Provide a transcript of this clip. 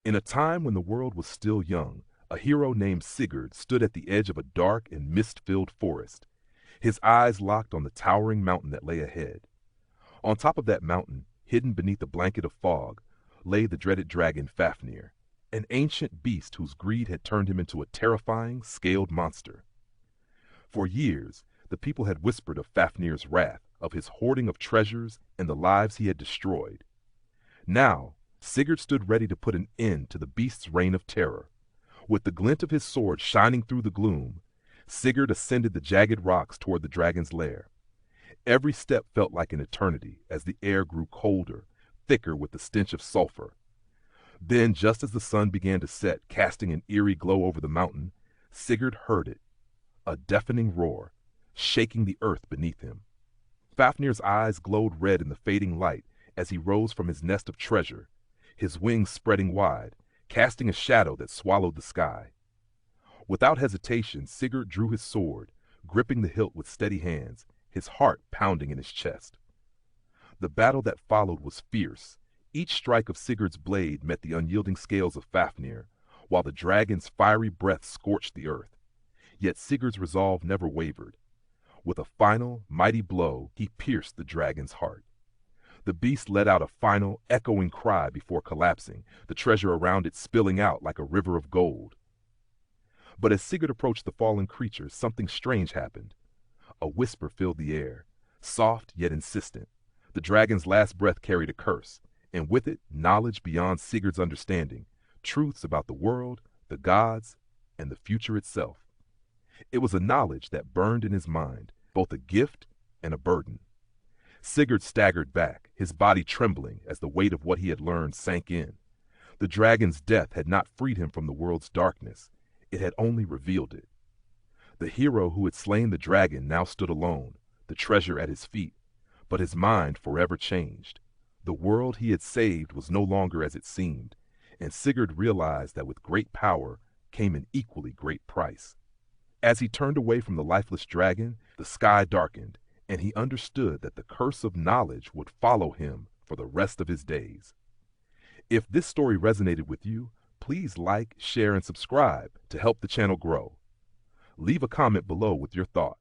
In a time when the world was still young, a hero named Sigurd stood at the edge of a dark and mist-filled forest, his eyes locked on the towering mountain that lay ahead. On top of that mountain, hidden beneath a blanket of fog, lay the dreaded dragon Fafnir, an ancient beast whose greed had turned him into a terrifying, scaled monster. For years, the people had whispered of Fafnir's wrath, of his hoarding of treasures and the lives he had destroyed. Now, Sigurd stood ready to put an end to the beast's reign of terror. With the glint of his sword shining through the gloom, Sigurd ascended the jagged rocks toward the dragon's lair. Every step felt like an eternity as the air grew colder, thicker with the stench of sulfur. Then, just as the sun began to set, casting an eerie glow over the mountain, Sigurd heard it, a deafening roar, shaking the earth beneath him. Fafnir's eyes glowed red in the fading light as he rose from his nest of treasure, his wings spreading wide, casting a shadow that swallowed the sky. Without hesitation, Sigurd drew his sword, gripping the hilt with steady hands, his heart pounding in his chest. The battle that followed was fierce. Each strike of Sigurd's blade met the unyielding scales of Fafnir, while the dragon's fiery breath scorched the earth. Yet Sigurd's resolve never wavered. With a final, mighty blow, he pierced the dragon's heart. The beast let out a final, echoing cry before collapsing, the treasure around it spilling out like a river of gold. But as Sigurd approached the fallen creature, something strange happened. A whisper filled the air, soft yet insistent. The dragon's last breath carried a curse, and with it, knowledge beyond Sigurd's understanding, truths about the world, the gods, and the future itself. It was a knowledge that burned in his mind, both a gift and a burden. Sigurd staggered back, his body trembling as the weight of what he had learned sank in. The dragon's death had not freed him from the world's darkness. It had only revealed it. The hero who had slain the dragon now stood alone, the treasure at his feet, but his mind forever changed. The world he had saved was no longer as it seemed, and Sigurd realized that with great power came an equally great price. As he turned away from the lifeless dragon, the sky darkened, and he understood that the curse of knowledge would follow him for the rest of his days. If this story resonated with you, please like, share, and subscribe to help the channel grow. Leave a comment below with your thoughts.